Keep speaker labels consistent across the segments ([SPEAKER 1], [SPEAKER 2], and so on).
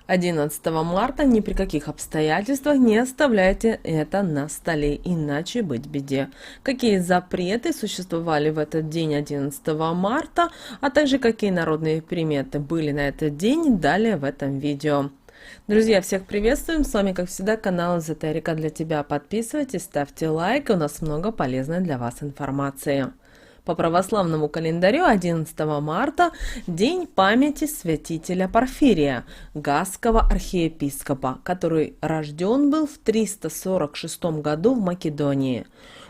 [SPEAKER 1] 11 марта ни при каких обстоятельствах не оставляйте это на столе, иначе быть беде. Какие запреты существовали в этот день 11 марта, а также какие народные приметы были на этот день, далее в этом видео. Друзья, всех приветствуем! С вами, как всегда, канал Эзотерика для тебя. Подписывайтесь, ставьте лайк, у нас много полезной для вас информации. По православному календарю 11 марта – день памяти святителя Порфирия, гасского архиепископа, который рожден был в 346 году в Македонии.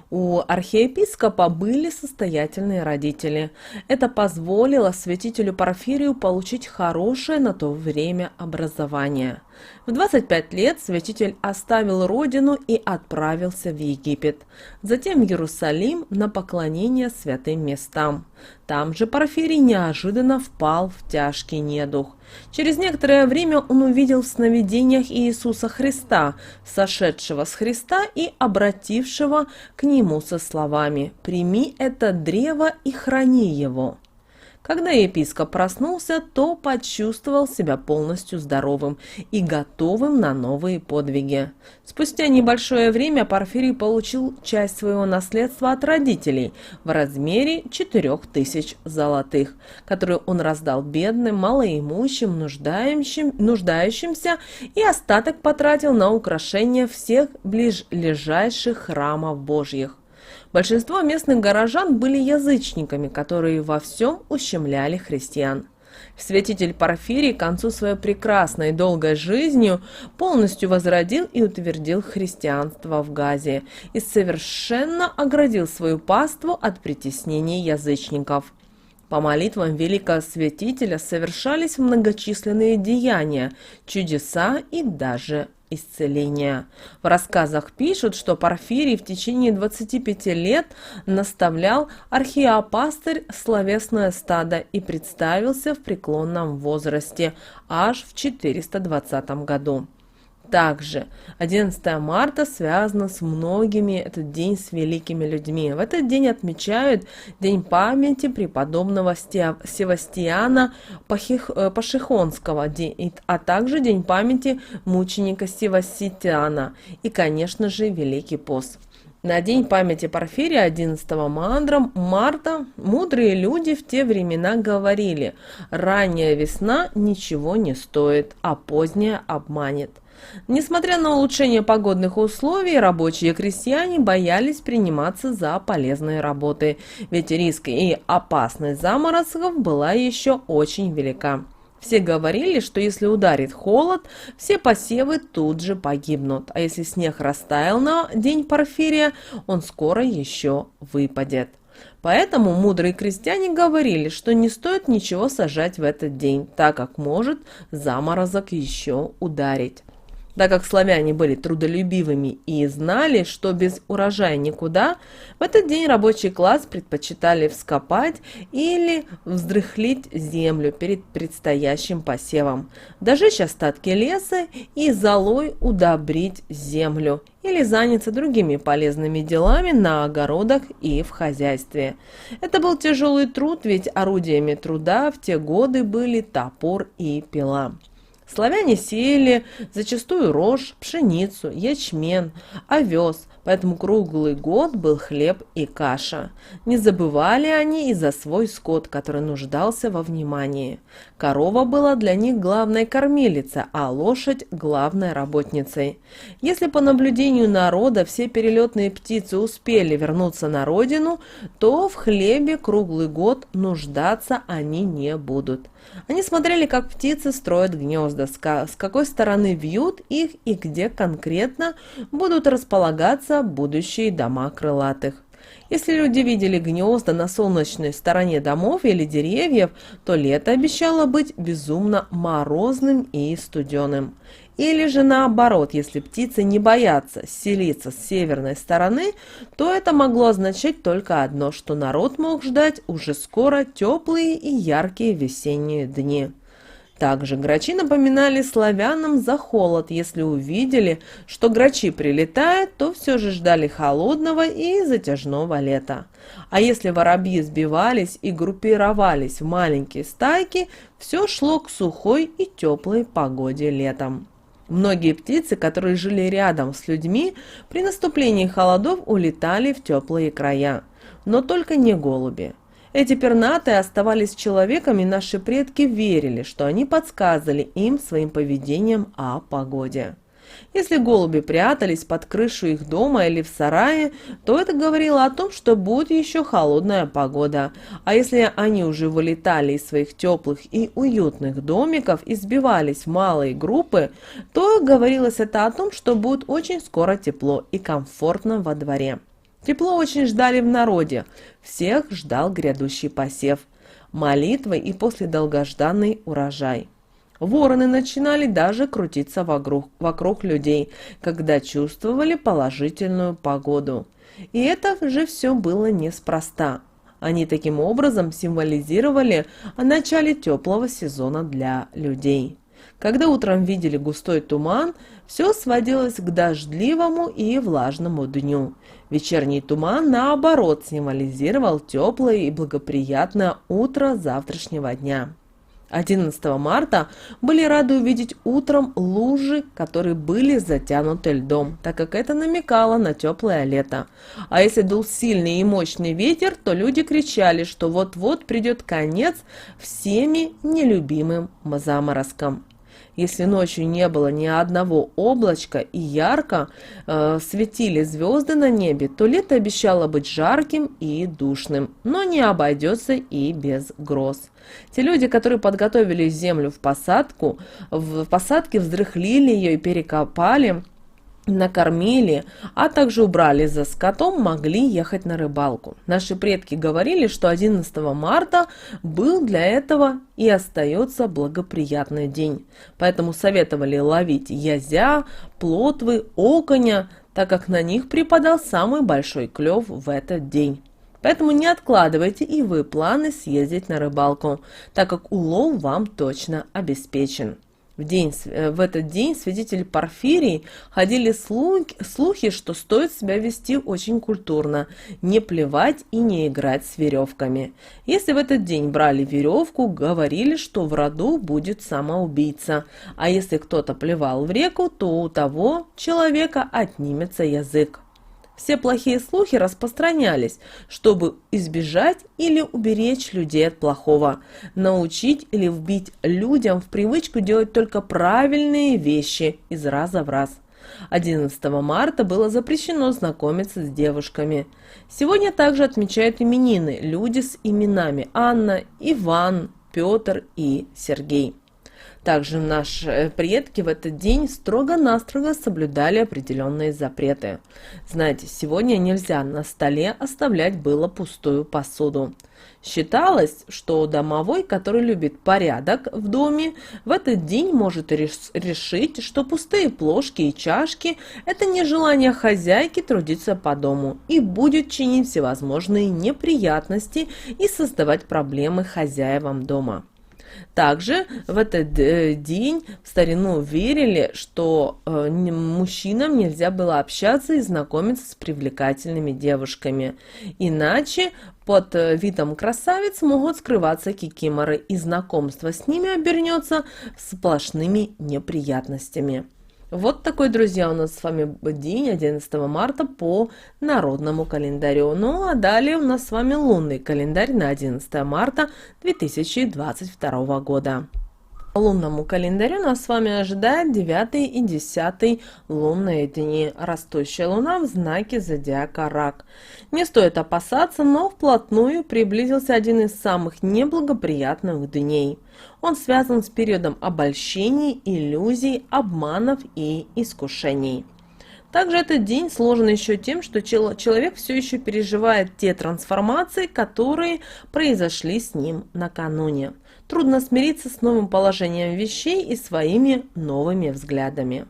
[SPEAKER 1] У архиепископа были состоятельные родители. Это позволило святителю Порфирию получить хорошее на то время образование. В 25 лет святитель оставил родину и отправился в Египет, затем в Иерусалим на поклонение святым местам. Там же Порфирий неожиданно впал в тяжкий недух. Через некоторое время он увидел в сновидениях Иисуса Христа, сошедшего с Христа и обратившего к нему со словами: «Прими это древо и храни его». Когда епископ проснулся, то почувствовал себя полностью здоровым и готовым на новые подвиги. Спустя небольшое время Порфирий получил часть своего наследства от родителей в размере 4000 золотых, которые он раздал бедным, малоимущим, нуждающимся, и остаток потратил на украшение всех ближайших храмов Божьих. Большинство местных горожан были язычниками, которые во всем ущемляли христиан. Святитель Порфирий к концу своей прекрасной и долгой жизнью полностью возродил и утвердил христианство в Газе и совершенно оградил свою паству от притеснений язычников. По молитвам великого святителя совершались многочисленные деяния, чудеса и даже исцеления. В рассказах пишут, что Порфирий в течение 25 лет наставлял архиепастырь словесное стадо и представился в преклонном возрасте аж в 420 году. Также 11 марта связано с многими этот день с великими людьми. В этот день отмечают День памяти преподобного Севастиана Пашихонского, а также День памяти мученика Севастиана и, конечно же, Великий пост. На День памяти Порфирия 11 марта мудрые люди в те времена говорили: «Ранняя весна ничего не стоит, а поздняя обманет». Несмотря на улучшение погодных условий, рабочие и крестьяне боялись приниматься за полезные работы, ведь риск и опасность заморозков была еще очень велика. Все говорили, что если ударит холод, все посевы тут же погибнут, а если снег растаял на День Порфирия, он скоро еще выпадет. Поэтому мудрые крестьяне говорили, что не стоит ничего сажать в этот день, так как может заморозок еще ударить. Так как славяне были трудолюбивыми и знали, что без урожая никуда, в этот день рабочий класс предпочитали вскопать или взрыхлить землю перед предстоящим посевом, дожечь остатки леса и золой удобрить землю или заняться другими полезными делами на огородах и в хозяйстве. Это был тяжелый труд, ведь орудиями труда в те годы были топор и пила. Славяне сеяли зачастую рожь, пшеницу, ячмень, овес, поэтому круглый год был хлеб и каша. Не забывали они и за свой скот, который нуждался во внимании. Корова была для них главной кормилицей, а лошадь – главной работницей. Если по наблюдению народа все перелетные птицы успели вернуться на родину, то в хлебе круглый год нуждаться они не будут. Они смотрели, как птицы строят гнезда, с какой стороны вьют их и где конкретно будут располагаться будущие дома крылатых. Если люди видели гнезда на солнечной стороне домов или деревьев, то лето обещало быть безумно морозным и студеным. Или же наоборот, если птицы не боятся селиться с северной стороны, то это могло означать только одно, что народ мог ждать уже скоро теплые и яркие весенние дни. Также грачи напоминали славянам за холод. Если увидели, что грачи прилетают, то все же ждали холодного и затяжного лета. А если воробьи сбивались и группировались в маленькие стайки, все шло к сухой и теплой погоде летом. Многие птицы, которые жили рядом с людьми, при наступлении холодов улетали в теплые края, но только не голуби. Эти пернатые оставались человеком, и наши предки верили, что они подсказывали им своим поведением о погоде. Если голуби прятались под крышу их дома или в сарае, то это говорило о том, что будет еще холодная погода. А если они уже вылетали из своих теплых и уютных домиков и сбивались в малые группы, то говорилось это о том, что будет очень скоро тепло и комфортно во дворе. Тепло очень ждали в народе, всех ждал грядущий посев, молитвы и после долгожданный урожай. Вороны начинали даже крутиться вокруг людей, когда чувствовали положительную погоду. И это же все было неспроста. Они таким образом символизировали о начале теплого сезона для людей. Когда утром видели густой туман, все сводилось к дождливому и влажному дню. Вечерний туман, наоборот, символизировал теплое и благоприятное утро завтрашнего дня. 11 марта были рады увидеть утром лужи, которые были затянуты льдом, так как это намекало на теплое лето. А если дул сильный и мощный ветер, то люди кричали, что вот-вот придет конец всеми нелюбимым заморозкам. Если ночью не было ни одного облачка и ярко светили звезды на небе, то лето обещало быть жарким и душным, но не обойдется и без гроз. Те люди, которые подготовили землю в посадке взрыхлили ее и перекопали, накормили, а также убрали за скотом, могли ехать на рыбалку. Наши предки говорили, что 11 марта был для этого и остается благоприятный день. Поэтому советовали ловить язя, плотвы, окуня, так как на них припадал самый большой клев в этот день. Поэтому не откладывайте и вы планы съездить на рыбалку, так как улов вам точно обеспечен. В этот день святитель Порфирий ходили слухи, что стоит себя вести очень культурно, не плевать и не играть с веревками. Если в этот день брали веревку, говорили, что в роду будет самоубийца, а если кто-то плевал в реку, то у того человека отнимется язык. Все плохие слухи распространялись, чтобы избежать или уберечь людей от плохого, научить или вбить людям в привычку делать только правильные вещи из раза в раз. 11 марта было запрещено знакомиться с девушками. Сегодня также отмечают именины люди с именами Анна, Иван, Петр и Сергей. Также наши предки в этот день строго-настрого соблюдали определенные запреты. Знаете, сегодня нельзя на столе оставлять было пустую посуду. Считалось, что домовой, который любит порядок в доме, в этот день может решить, что пустые плошки и чашки – это нежелание хозяйки трудиться по дому и будет чинить всевозможные неприятности и создавать проблемы хозяевам дома. Также в этот день в старину верили, что мужчинам нельзя было общаться и знакомиться с привлекательными девушками, иначе под видом красавиц могут скрываться кикиморы, и знакомство с ними обернется сплошными неприятностями. Вот такой, друзья, у нас с вами день 11 марта по народному календарю. Ну а далее у нас с вами лунный календарь на 11 марта 2022 года. По лунному календарю нас с вами ожидает 9 и 10 лунные дни. Растущая луна в знаке зодиака Рак. Не стоит опасаться, но вплотную приблизился один из самых неблагоприятных дней. Он связан с периодом обольщений, иллюзий, обманов и искушений. Также этот день сложен еще тем, что человек все еще переживает те трансформации, которые произошли с ним накануне. Трудно смириться с новым положением вещей и своими новыми взглядами.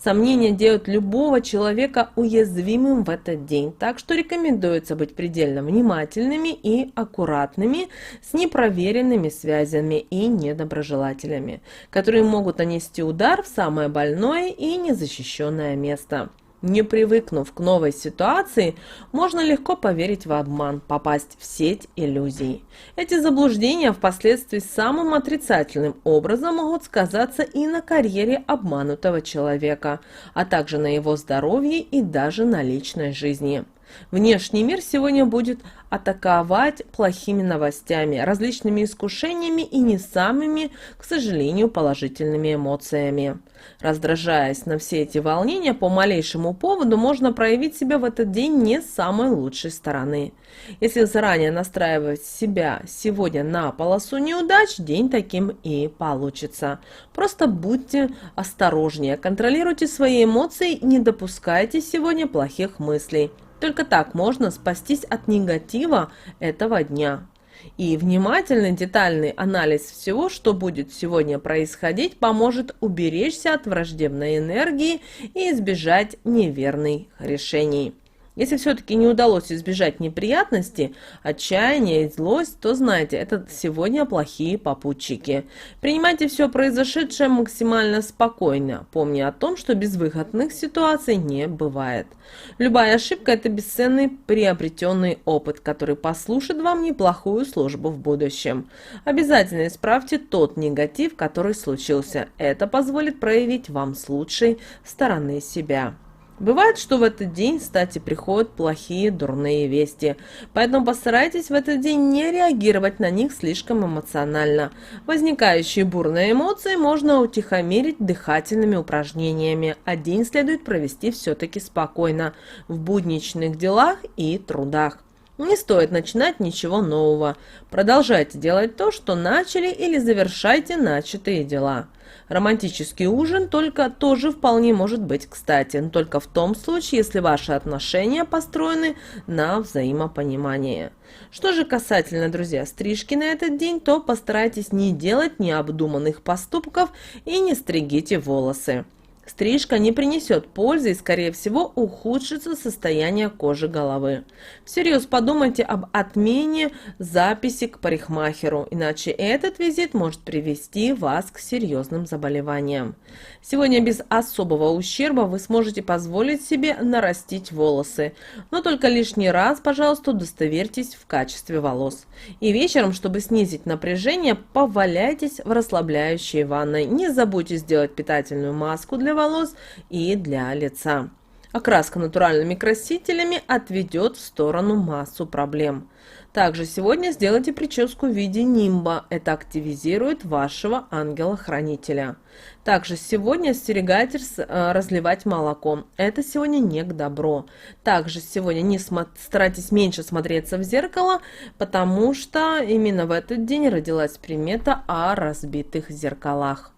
[SPEAKER 1] Сомнения делают любого человека уязвимым в этот день, так что рекомендуется быть предельно внимательными и аккуратными с непроверенными связями и недоброжелателями, которые могут нанести удар в самое больное и незащищенное место. Не привыкнув к новой ситуации, можно легко поверить в обман, попасть в сеть иллюзий. Эти заблуждения впоследствии самым отрицательным образом могут сказаться и на карьере обманутого человека, а также на его здоровье и даже на личной жизни. Внешний мир сегодня будет атаковать плохими новостями, различными искушениями и не самыми, к сожалению, положительными эмоциями. Раздражаясь на все эти волнения по малейшему поводу, можно проявить себя в этот день не с самой лучшей стороны. Если заранее настраивать себя сегодня на полосу неудач, день таким и получится. Просто будьте осторожнее, контролируйте свои эмоции и не допускайте сегодня плохих мыслей. Только так можно спастись от негатива этого дня. И внимательный, детальный анализ всего, что будет сегодня происходить, поможет уберечься от враждебной энергии и избежать неверных решений. Если все-таки не удалось избежать неприятностей, отчаяния и злость, то знайте, это сегодня плохие попутчики. Принимайте все произошедшее максимально спокойно, помня о том, что безвыходных ситуаций не бывает. Любая ошибка – это бесценный приобретенный опыт, который послужит вам неплохую службу в будущем. Обязательно исправьте тот негатив, который случился. Это позволит проявить вам с лучшей стороны себя. Бывает, что в этот день, кстати, приходят плохие, дурные вести, поэтому постарайтесь в этот день не реагировать на них слишком эмоционально. Возникающие бурные эмоции можно утихомирить дыхательными упражнениями, а день следует провести все-таки спокойно, в будничных делах и трудах. Не стоит начинать ничего нового. Продолжайте делать то, что начали, или завершайте начатые дела. Романтический ужин тоже вполне может быть кстати, но только в том случае, если ваши отношения построены на взаимопонимании. Что же касательно, друзья, стрижки на этот день, то постарайтесь не делать необдуманных поступков и не стригите волосы. Стрижка не принесет пользы и, скорее всего, ухудшится состояние кожи головы. Всерьез подумайте об отмене записи к парикмахеру, иначе этот визит может привести вас к серьезным заболеваниям. Сегодня без особого ущерба вы сможете позволить себе нарастить волосы, но только лишний раз, пожалуйста, удостоверьтесь в качестве волос. И вечером, чтобы снизить напряжение, поваляйтесь в расслабляющей ванной. Не забудьте сделать питательную маску для волос и для лица. Окраска натуральными красителями отведет в сторону массу проблем. Также сегодня сделайте прическу в виде нимба. Это активизирует вашего ангела-хранителя. Также сегодня остерегайтесь разливать молоко. Это сегодня не к добру. Также сегодня старайтесь меньше смотреться в зеркало, потому что именно в этот день родилась примета о разбитых зеркалах.